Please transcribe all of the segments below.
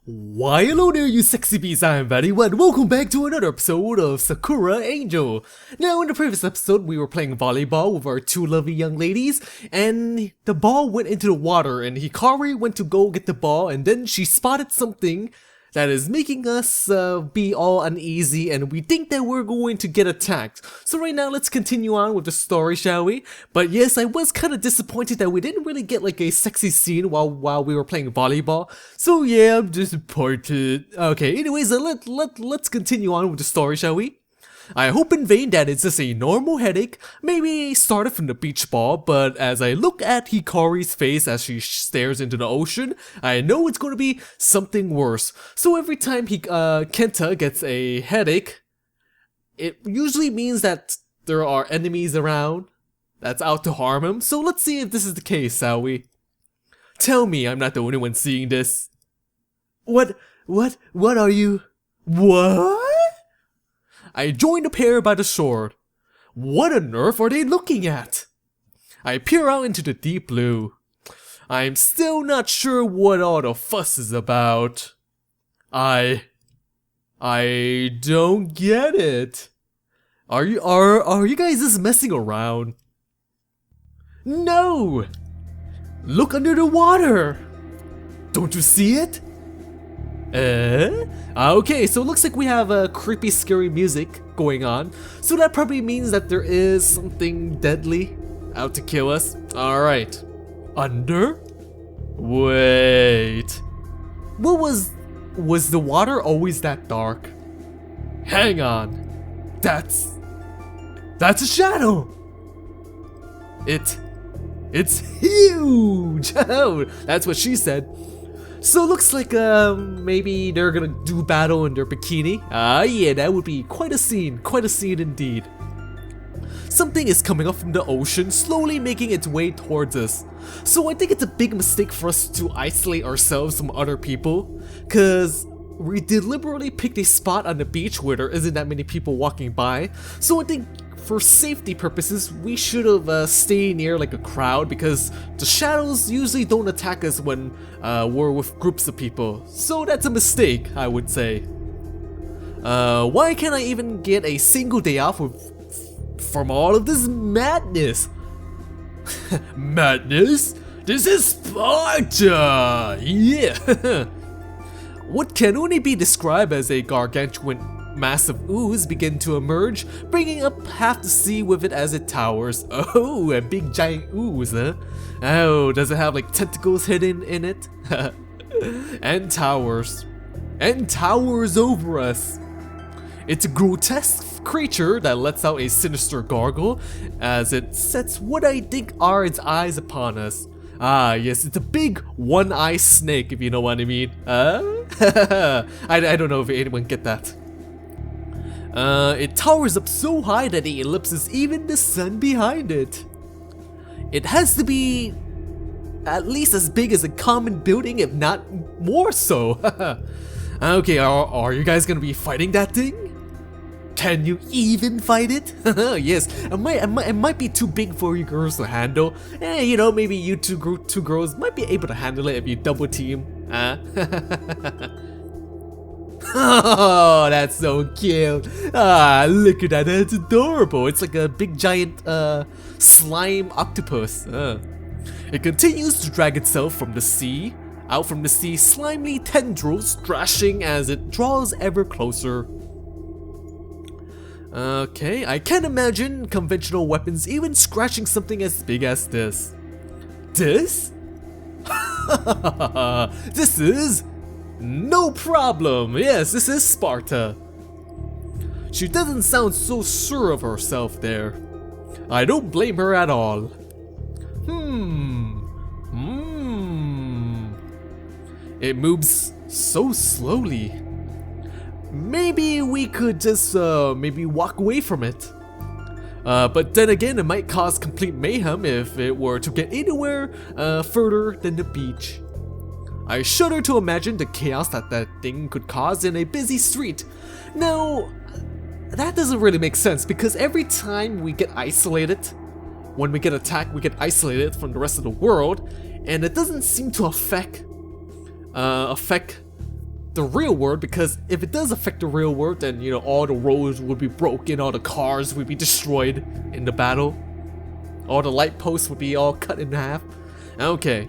Why hello there you sexy bees, I'm VatiWah and welcome back to another episode of Sakura Angel. Now in the previous episode we were playing volleyball with our two lovely young ladies and the ball went into the water and Hikari went to go get the ball and then she spotted something that is making us be all uneasy and we think that we're going to get attacked. So right now let's continue on with the story, shall we? But yes, I was kind of disappointed that we didn't really get like a sexy scene while we were playing volleyball. So yeah, I'm disappointed. Okay, anyways, let's continue on with the story, shall we? I hope in vain that it's just a normal headache, maybe started from the beach ball, but as I look at Hikari's face as she stares into the ocean, I know it's going to be something worse. So every time Kenta gets a headache, it usually means that there are enemies around that's out to harm him. So let's see if this is the case, shall we? Tell me I'm not the only one seeing this. What are you? What? I joined the pair by the sword. What on earth are they looking at? I peer out into the deep blue. I'm still not sure what all the fuss is about. I don't get it. Are you guys just messing around? No! Look under the water! Don't you see it? Okay, so it looks like we have creepy, scary music going on. So that probably means that there is something deadly out to kill us. Alright. Under? Wait. What was the water always that dark? Hang on. That's a shadow! It's huge! Oh, that's what she said. So it looks like maybe they're gonna do battle in their bikini. Yeah, that would be quite a scene indeed. Something is coming up from the ocean, slowly making its way towards us. So I think it's a big mistake for us to isolate ourselves from other people, cause we deliberately picked a spot on the beach where there isn't that many people walking by. So I think for safety purposes, we should have stayed near like a crowd because the shadows usually don't attack us when we're with groups of people. So that's a mistake, I would say. Why can't I even get a single day off from all of this madness? Madness? This is Sparta! Yeah! What can only be described as a gargantuan massive ooze begin to emerge, bringing up half the sea with it as it towers. Oh, a big giant ooze, huh? Oh, does it have like tentacles hidden in it? And towers over us. It's a grotesque creature that lets out a sinister gargle as it sets what I think are its eyes upon us. Ah, yes, it's a big one-eye snake, if you know what I mean. I don't know if anyone get that. It towers up so high that it eclipses even the sun behind it. It has to be at least as big as a common building, if not more so. Okay, are you guys gonna be fighting that thing? Can you even fight it? Yes, it might be too big for you girls to handle. You know, maybe you two girls might be able to handle it if you double team. Oh, that's so cute. Ah, look at that, that's adorable. It's like a big giant slime octopus. It continues to drag itself from the sea, out from the sea, slimy tendrils thrashing as it draws ever closer. Okay, I can't imagine conventional weapons even scratching something as big as this. This? This is no problem. Yes, this is Sparta. She doesn't sound so sure of herself there. I don't blame her at all. It moves so slowly. Maybe we could just maybe walk away from it. But then again, it might cause complete mayhem if it were to get anywhere further than the beach. I shudder to imagine the chaos that thing could cause in a busy street. Now, that doesn't really make sense because every time we get isolated, when we get attacked, we get isolated from the rest of the world, and it doesn't seem to affect the real world, because if it does affect the real world, then, you know, all the roads would be broken, all the cars would be destroyed in the battle, all the light posts would be all cut in half. Okay.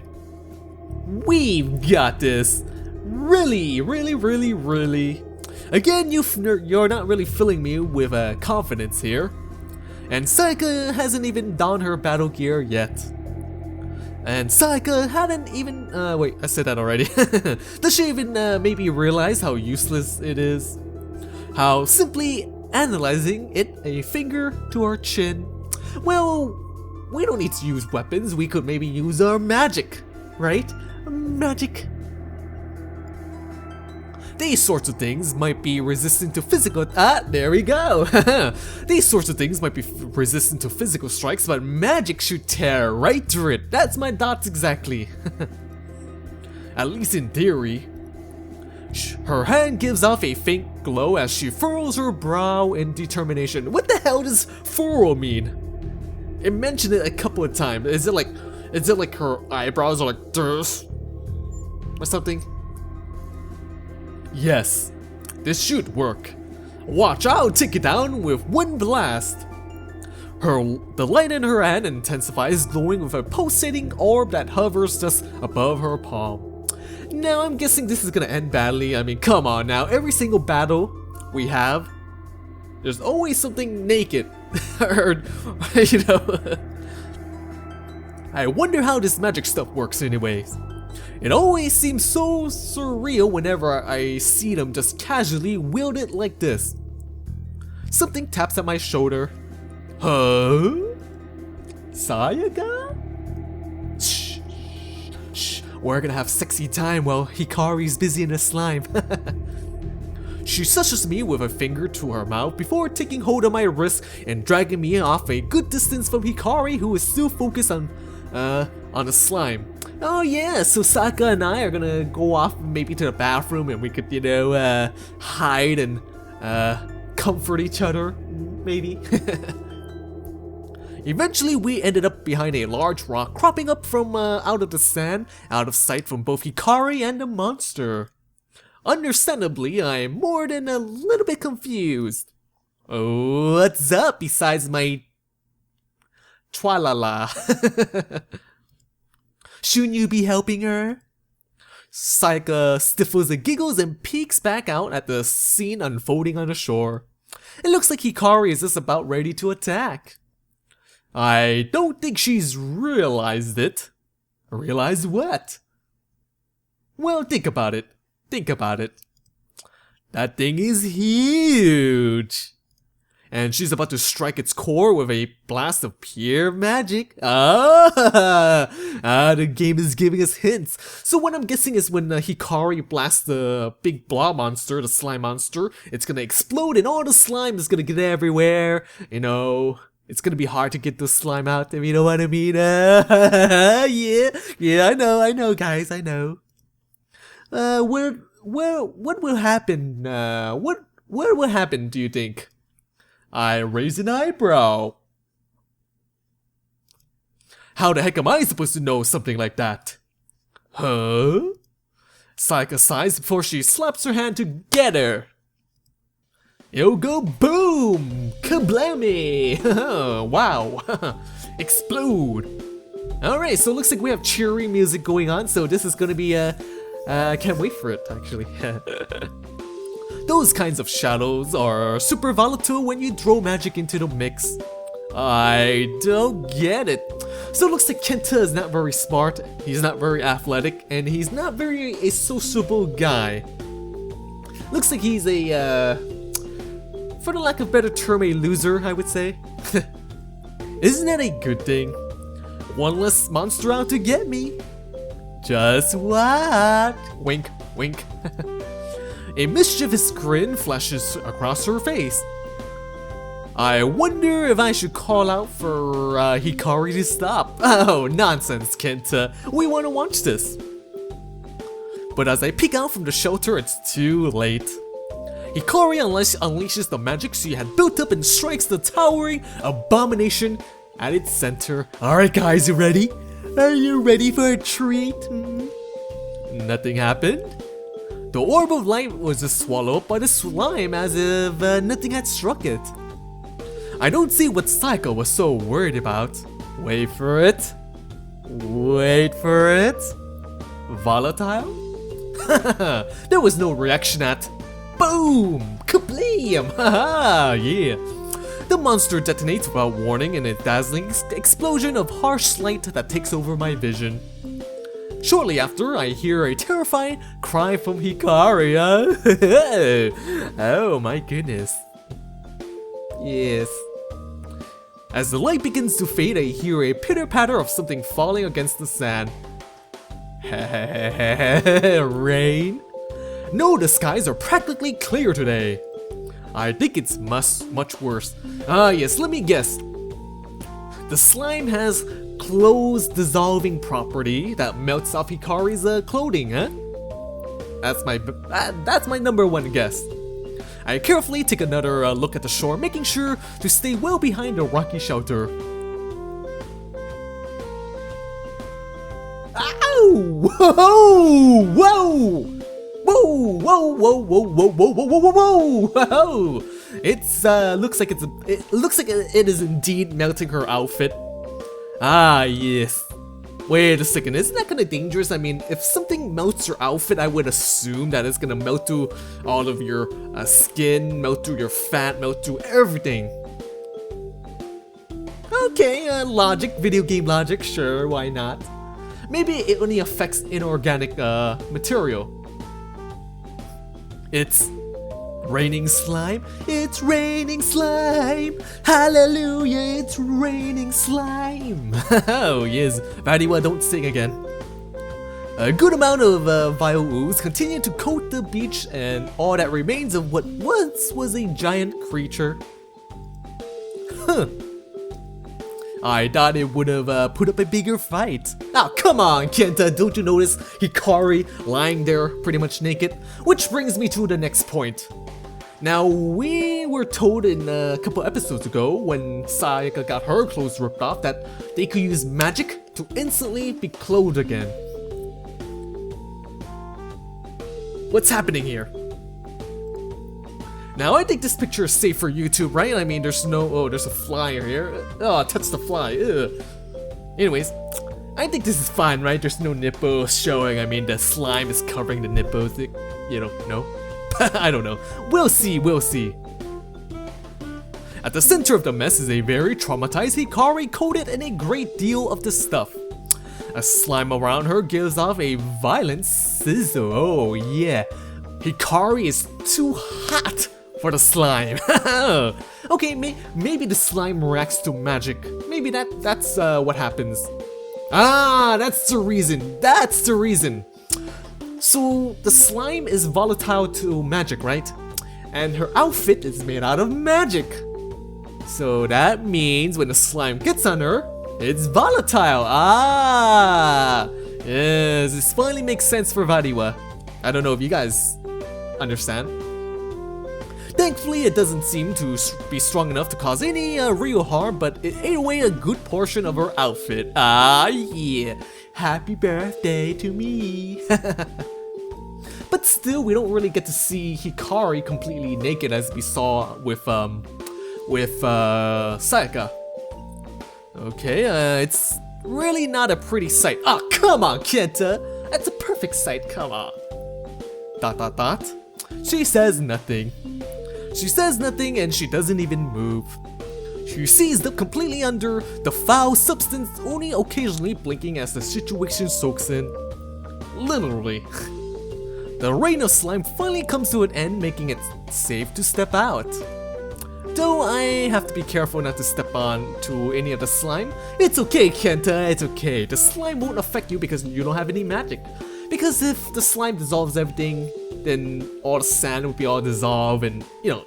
We've got this. Really. Again, you're not really filling me with confidence here. And Sayaka hasn't even donned her battle gear yet. And Sayaka hadn't even, wait, I said that already. Does she even maybe realize how useless it is? How simply analyzing it a finger to her chin? Well, we don't need to use weapons, we could maybe use our magic, right? Magic. These sorts of things might be resistant to physical— there we go! These sorts of things might be resistant to physical strikes, but magic should tear right through it. That's my thoughts exactly. At least in theory. Her hand gives off a faint glow as she furrows her brow in determination. What the hell does furrow mean? It mentioned it a couple of times. Is it like her eyebrows are like this? Or something? Yes, this should work. Watch, I'll take it down with one blast. The light in her hand intensifies, glowing with a pulsating orb that hovers just above her palm. Now I'm guessing this is gonna end badly. I mean, come on now, every single battle we have, there's always something naked. Or, you know. I wonder how this magic stuff works anyways. It always seems so surreal whenever I see them just casually wield it like this. Something taps at my shoulder. Huh? Sayaka? Shh. We're gonna have sexy time while Hikari's busy in the slime. She shushes me with a finger to her mouth before taking hold of my wrist and dragging me off a good distance from Hikari, who is still focused on the slime. Oh yeah, so Sakura and I are gonna go off maybe to the bathroom and we could, you know, hide and comfort each other, maybe. Eventually we ended up behind a large rock cropping up from out of the sand, out of sight from both Hikari and the monster. Understandably, I am more than a little bit confused. Oh, what's up besides my Twalala? Shouldn't you be helping her? Sayaka stifles and giggles and peeks back out at the scene unfolding on the shore. It looks like Hikari is just about ready to attack. I don't think she's realized it. Realized what? Well, think about it. That thing is huge. And she's about to strike its core with a blast of pure magic. The game is giving us hints. So what I'm guessing is when Hikari blasts the big blob monster, the slime monster, it's gonna explode and all the slime is gonna get everywhere. You know, it's gonna be hard to get the slime out, if you know what I mean. Yeah, I know, guys, I know. What will happen? What will happen, do you think? I raise an eyebrow. How the heck am I supposed to know something like that? Huh? Sayaka sighs before she slaps her hand together. It'll go boom! Kablammy! Wow! Explode! Alright, so it looks like we have cheery music going on, so this is gonna be I can't wait for it, actually. Those kinds of shadows are super volatile when you throw magic into the mix. I don't get it. So it looks like Kenta is not very smart, he's not very athletic, and he's not very a sociable guy. Looks like he's a, for the lack of a better term, a loser, I would say. Isn't that a good thing? One less monster out to get me. Just what? Wink, wink. A mischievous grin flashes across her face. I wonder if I should call out for Hikari to stop. Oh, nonsense, Kenta. We want to watch this. But as I peek out from the shelter, it's too late. Hikari unleashes the magic she had built up and strikes the towering abomination at its center. Alright guys, you ready? Are you ready for a treat? Nothing happened? The orb of light was just swallowed up by the slime as if nothing had struck it. I don't see what Sayaka was so worried about. Wait for it. Wait for it. Volatile? There was no reaction at boom! Kablam! Haha! Yeah! The monster detonates without warning in a dazzling explosion of harsh light that takes over my vision. Shortly after, I hear a terrifying cry from Hikari. Oh my goodness. Yes. As the light begins to fade, I hear a pitter-patter of something falling against the sand. Rain? No, the skies are practically clear today. I think it's much worse. Ah yes, let me guess. The slime has clothes dissolving property that melts off Hikari's clothing, huh? That's my number one guess. I carefully take another look at the shore, making sure to stay well behind the rocky shelter. Ow! Whoa! Whoa! Whoa! Whoa! Whoa! Whoa! Whoa! Whoa! Whoa! Whoa! Whoa! It's looks like it is indeed melting her outfit. Ah yes. Wait a second, isn't that kind of dangerous? I mean, if something melts your outfit, I would assume that it's gonna melt through all of your skin, melt through your fat, melt through everything. Okay, logic, video game logic, sure, why not? Maybe it only affects inorganic material. It's raining slime. It's raining slime. Hallelujah, it's raining slime. Oh yes, VatiWah, don't sing again. A good amount of vile ooze continue to coat the beach and all that remains of what once was a giant creature. Huh. I thought it would have put up a bigger fight. Oh, come on, Kenta, don't you notice Hikari lying there pretty much naked? Which brings me to the next point. Now, we were told in a couple episodes ago when Sayaka got her clothes ripped off that they could use magic to instantly be clothed again. What's happening here? Now, I think this picture is safe for YouTube, right? I mean, there's no... Oh, there's a fly here. Oh, touch the fly. Ugh. Anyways, I think this is fine, right? There's no nipples showing. I mean, the slime is covering the nipples. You know, no? I don't know. We'll see, we'll see. At the center of the mess is a very traumatized Hikari coated in a great deal of the stuff. A slime around her gives off a violent sizzle. Oh, yeah. Hikari is too hot for the slime. Okay, maybe the slime reacts to magic. Maybe that's what happens. Ah, that's the reason. That's the reason. So the slime is volatile to magic, right? And her outfit is made out of magic. So that means when the slime gets on her, it's volatile. Ah, yes, this finally makes sense for VatiWah. I don't know if you guys understand. Thankfully, it doesn't seem to be strong enough to cause any real harm, but it ate away a good portion of her outfit. Ah, yeah. Happy birthday to me. But still, we don't really get to see Hikari completely naked as we saw with Sayaka. Okay, it's really not a pretty sight. Ah, come on, Kenta. That's a perfect sight, come on. ... She says nothing. She says nothing and she doesn't even move. She sees up completely under the foul substance, only occasionally blinking as the situation soaks in. Literally. The rain of slime finally comes to an end, making it safe to step out. Though I have to be careful not to step on to any of the slime. It's okay, Kenta, it's okay. The slime won't affect you because you don't have any magic. Because if the slime dissolves everything, then all the sand would be all dissolved and, you know,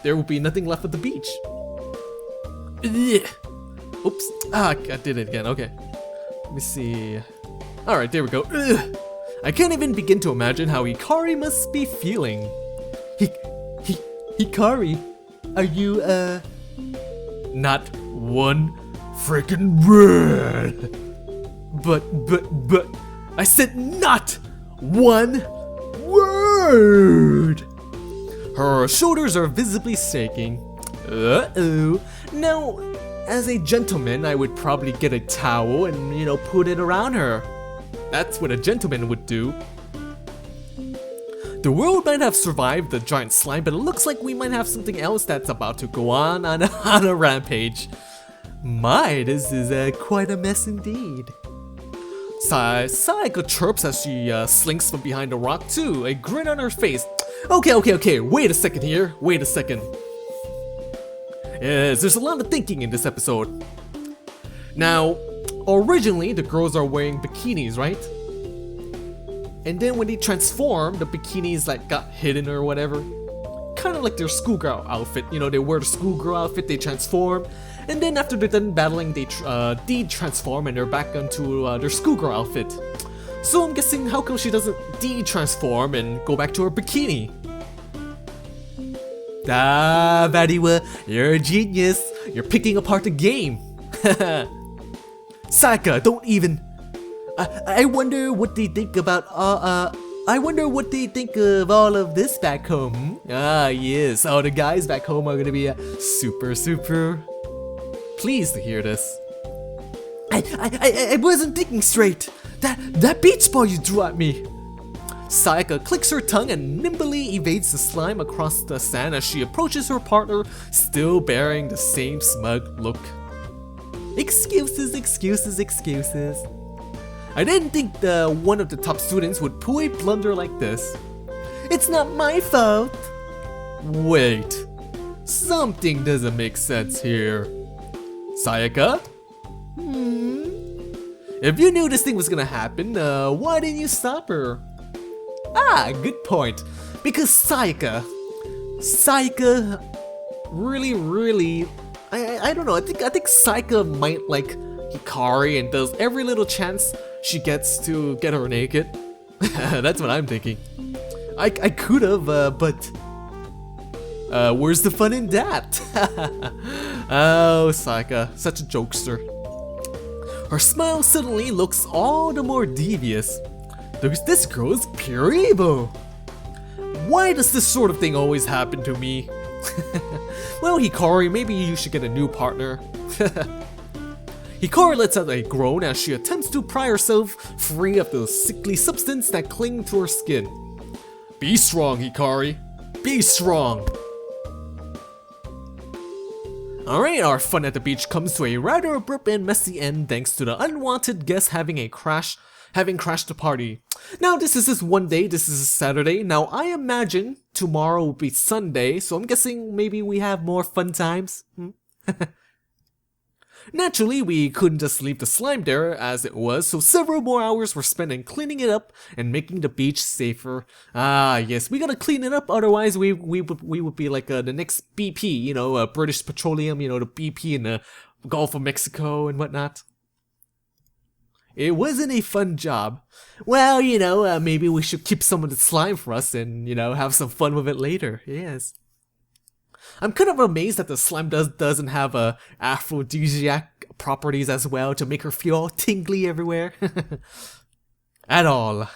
there would be nothing left of the beach. Ugh. Oops. Ah, I did it again, okay. Let me see. Alright, there we go. Ugh. I can't even begin to imagine how Hikari must be feeling. Hikari, are you, not one freaking word. But, I said not one word. Rude! Her shoulders are visibly shaking. Uh-oh. Now, as a gentleman, I would probably get a towel and, put it around her. That's what a gentleman would do. The world might have survived the giant slime, but it looks like we might have something else that's about to go on a rampage. My, this is quite a mess indeed. Sayaka chirps as she slinks from behind a rock too, a grin on her face. Okay, wait a second here, wait a second. Yes, there's a lot of thinking in this episode. Now, originally the girls are wearing bikinis, right? And then when they transform, the bikinis like got hidden or whatever. Kind of like their schoolgirl outfit, they wear the schoolgirl outfit, they transform. And then after they're done battling, they de-transform and they're back into their schoolgirl outfit. So I'm guessing how come she doesn't de-transform and go back to her bikini? Ah, VatiWah, you're a genius. You're picking apart the game. Sayaka, don't even... I wonder what they think about I wonder what they think of all of this back home. Ah, yes, all the guys back home are gonna be super pleased to hear this. I wasn't thinking straight. That beach ball you threw at me. Sayaka clicks her tongue and nimbly evades the slime across the sand as she approaches her partner, still bearing the same smug look. Excuses. I didn't think one of the top students would pull a blunder like this. It's not my fault. Wait, something doesn't make sense here. Sayaka? If you knew this thing was gonna happen, why didn't you stop her? Ah, good point. Because Sayaka really, I don't know. I think Sayaka might like Hikari and does every little chance she gets to get her naked. That's what I'm thinking. I could have, but where's the fun in that? Oh, Sayaka, such a jokester. Her smile suddenly looks all the more devious. This girl is pure evil. Why does this sort of thing always happen to me? Well, Hikari, maybe you should get a new partner. Hikari lets out a groan as she attempts to pry herself free of the sickly substance that cling to her skin. Be strong, Hikari. Be strong. Alright, our fun at the beach comes to a rather abrupt and messy end thanks to the unwanted guest having crashed the party. Now this is just one day, this is a Saturday. Now I imagine tomorrow will be Sunday, so I'm guessing maybe we have more fun times. Naturally, we couldn't just leave the slime there as it was, so several more hours were spent in cleaning it up and making the beach safer. Ah, yes, we gotta clean it up, otherwise we would be like the next BP, British Petroleum, the BP in the Gulf of Mexico and whatnot. It wasn't a fun job. Well, maybe we should keep some of the slime for us and, have some fun with it later, yes. I'm kind of amazed that the slime doesn't have aphrodisiac properties as well to make her feel all tingly everywhere. At all.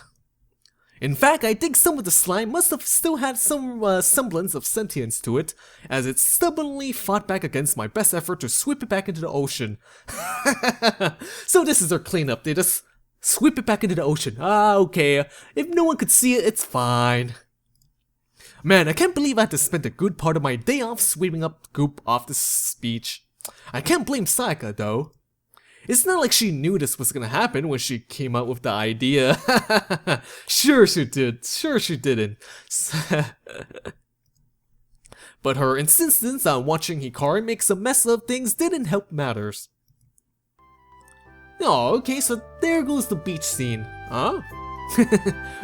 In fact, I think some of the slime must have still had some semblance of sentience to it, as it stubbornly fought back against my best effort to sweep it back into the ocean. So this is their cleanup, they just sweep it back into the ocean. Ah, okay, if no one could see it, it's fine. Man, I can't believe I had to spend a good part of my day off sweeping up goop off this beach. I can't blame Sayaka though. It's not like she knew this was gonna happen when she came up with the idea. Sure she did, sure she didn't. But her insistence on watching Hikari make a mess of things didn't help matters. Oh, okay, so there goes the beach scene. Huh?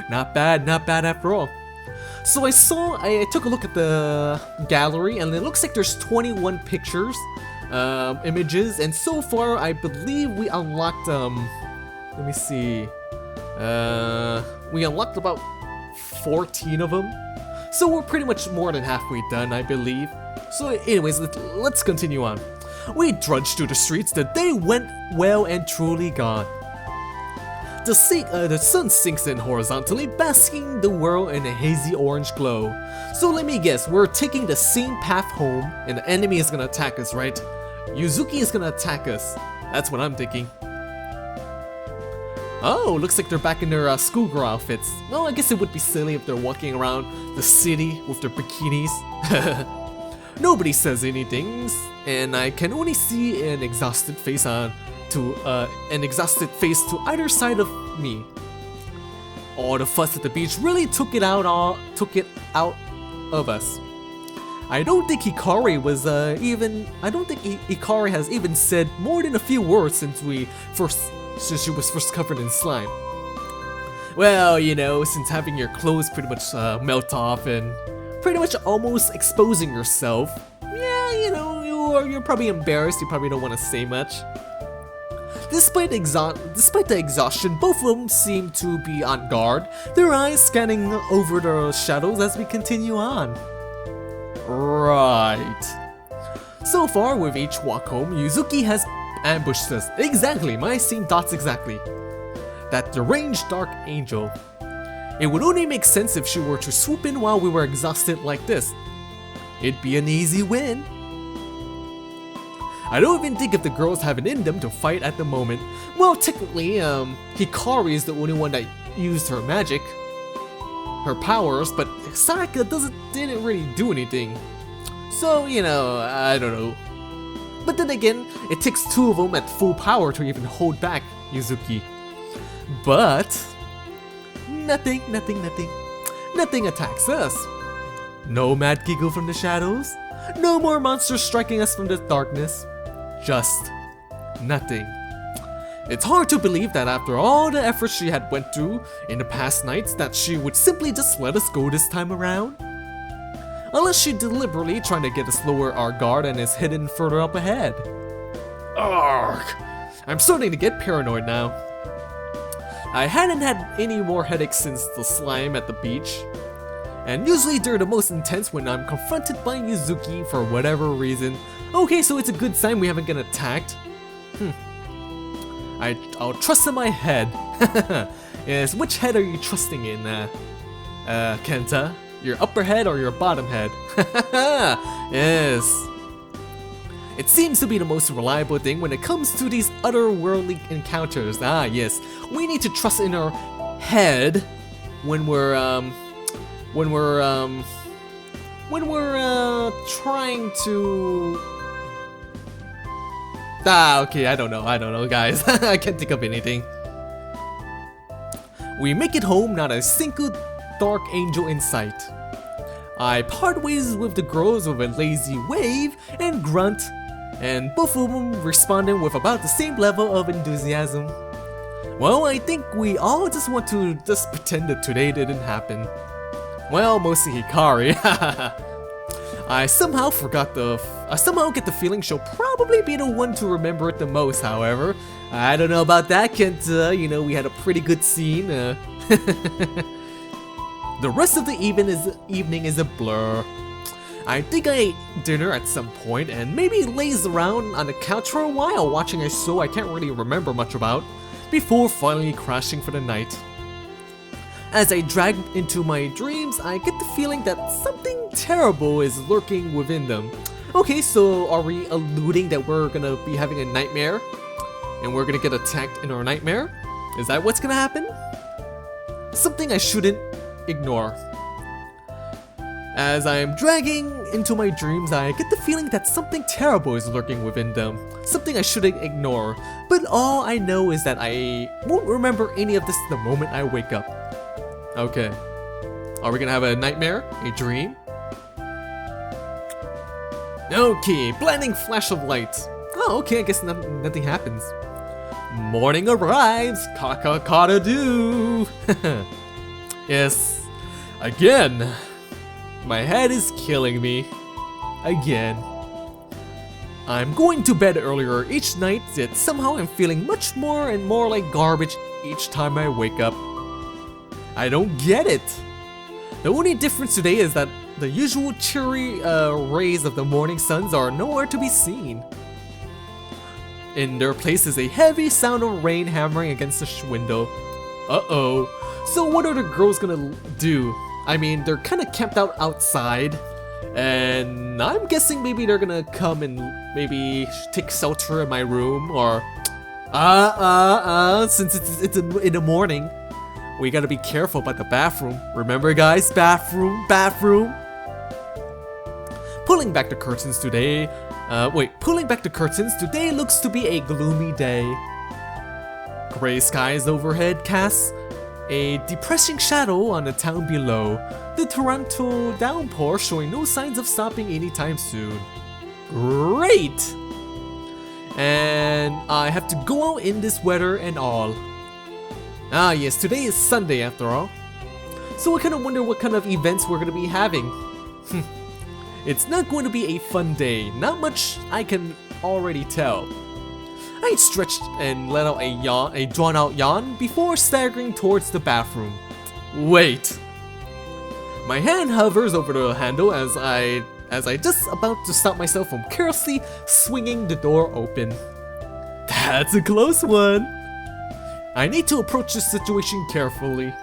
Not bad after all. So I took a look at the gallery and it looks like there's 21 pictures, images, and so far I believe we unlocked, let me see, we unlocked about 14 of them. So we're pretty much more than halfway done, I believe. So anyways, let's continue on. We drudged through the streets, the day went well and truly gone. The sun sinks in horizontally, basking the world in a hazy orange glow. So let me guess, we're taking the same path home, and the enemy is gonna attack us, right? Yuzuki is gonna attack us. That's what I'm thinking. Oh, looks like they're back in their schoolgirl outfits. Well, I guess it would be silly if they're walking around the city with their bikinis. Nobody says anything, and I can only see an exhausted face to either side of me. All the fuss at the beach really took it out of us. I don't think Hikari has even said more than a few words since she was first covered in slime. Well, you know, since having your clothes pretty much melt off and pretty much almost exposing yourself, yeah, you know, you're probably embarrassed. You probably don't want to say much. Despite the exhaustion, both of them seem to be on guard, their eyes scanning over the shadows as we continue on. Right. So far, with each walk home, Yuzuki has ambushed us. Exactly, my same thoughts exactly. That deranged dark angel. It would only make sense if she were to swoop in while we were exhausted like this. It'd be an easy win. I don't even think if the girls have it in them to fight at the moment. Well, technically, Hikari is the only one that used her magic, her powers, but Sayaka didn't really do anything. So, you know, I don't know. But then again, it takes two of them at full power to even hold back Yuzuki. But nothing attacks us. No mad giggle from the shadows. No more monsters striking us from the darkness. Just nothing. It's hard to believe that after all the effort she had went through in the past nights that she would simply just let us go this time around. Unless she deliberately trying to get us lower our guard and is hidden further up ahead. Argh! I'm starting to get paranoid now. I hadn't had any more headaches since the slime at the beach. And usually they're the most intense when I'm confronted by Yuzuki for whatever reason. Okay, so it's a good sign we haven't been attacked. I'll trust in my head. Yes, which head are you trusting in, Kenta? Your upper head or your bottom head? Yes. It seems to be the most reliable thing when it comes to these otherworldly encounters. Ah, yes. We need to trust in our head when we're trying to... okay, I don't know, guys. I can't think of anything. We make it home, not a single dark angel in sight. I part ways with the girls with a lazy wave and grunt, and both of them responding with about the same level of enthusiasm. Well, I think we all just want to pretend that today didn't happen. Well, mostly Hikari. I somehow get the feeling she'll probably be the one to remember it the most, however. I don't know about that, Kenta. You know, we had a pretty good scene. The rest of the evening is a blur. I think I ate dinner at some point and maybe lazed around on the couch for a while watching a show I can't really remember much about, before finally crashing for the night. As I drag into my dreams, I get the feeling that something terrible is lurking within them. Okay, so are we alluding that we're gonna be having a nightmare? And we're gonna get attacked in our nightmare? Is that what's gonna happen? Something I shouldn't ignore. As I am dragging into my dreams, I get the feeling that something terrible is lurking within them. Something I shouldn't ignore. But all I know is that I won't remember any of this the moment I wake up. Okay. Are we gonna have a nightmare? A dream? Okay, blinding flash of light. Oh, okay, I guess nothing happens. Morning arrives, cock-a-cock-a-doo. Yes, again. My head is killing me. Again. I'm going to bed earlier each night, yet somehow I'm feeling much more and more like garbage each time I wake up. I don't get it. The only difference today is that the usual cheery rays of the morning suns are nowhere to be seen. In their place is a heavy sound of rain hammering against the window. Uh-oh. So what are the girls gonna do? I mean, they're kind of camped out outside, and I'm guessing maybe they're gonna come and maybe take shelter in my room, or since it's in the morning, we gotta be careful about the bathroom. Remember, guys, bathroom. Pulling back the curtains today. Pulling back the curtains today looks to be a gloomy day. Gray skies overhead casts a depressing shadow on the town below, the torrential downpour showing no signs of stopping anytime soon. Great! And I have to go out in this weather and all. Ah yes, today is Sunday after all. So I kind of wonder what kind of events we're going to be having. It's not going to be a fun day, not much I can already tell. I stretched and let out a drawn-out yawn before staggering towards the bathroom. Wait! My hand hovers over the handle as I just about to stop myself from carelessly swinging the door open. That's a close one! I need to approach this situation carefully.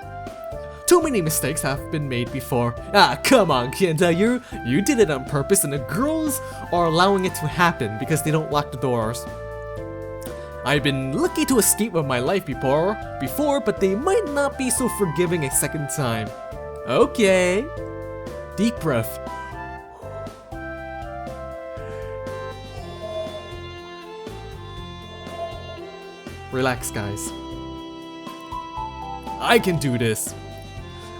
Too many mistakes have been made before. Ah, come on, Kienta, you did it on purpose and the girls are allowing it to happen because they don't lock the doors. I've been lucky to escape with my life before, but they might not be so forgiving a second time. Okay. Deep breath. Relax, guys. I can do this.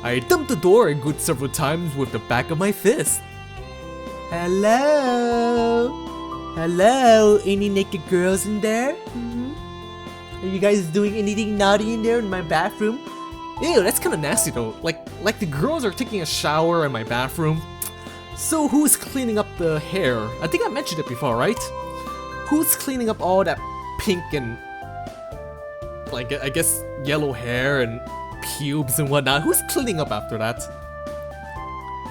I dumped the door a good several times with the back of my fist. Hello? Hello? Any naked girls in there? Are you guys doing anything naughty in there in my bathroom? Ew, that's kind of nasty though. Like the girls are taking a shower in my bathroom. So who's cleaning up the hair? I think I mentioned it before, right? Who's cleaning up all that pink and like I guess yellow hair and pubes and whatnot? Who's cleaning up after that?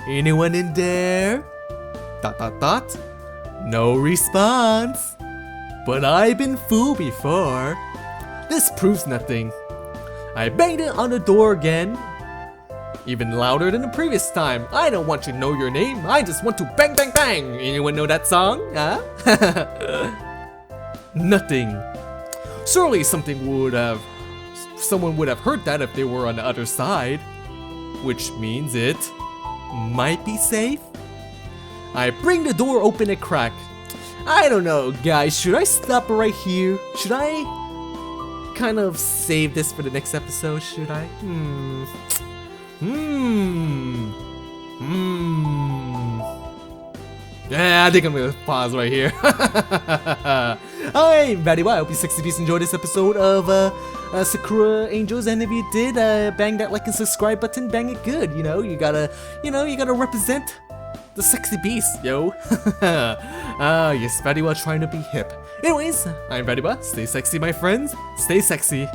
Anyone in there? ... No response. But I've been fooled before. This proves nothing. I banged it on the door again. Even louder than the previous time. I don't want to know your name. I just want to bang bang bang. Anyone know that song? Huh? Nothing. Surely someone would have heard that if they were on the other side. Which means it might be safe. I bring the door open a crack. I don't know, guys. Should I stop right here? Should I kind of save this for the next episode? Should I? Yeah, I think I'm gonna pause right here. I'm VatiWah. I hope you sexy beasts enjoyed this episode of Sakura Angels, and if you did, bang that like and subscribe button. Bang it good. You gotta represent the sexy beast, yo. Yes, VatiWah trying to be hip. Anyways, I'm VatiWah. Stay sexy, my friends. Stay sexy.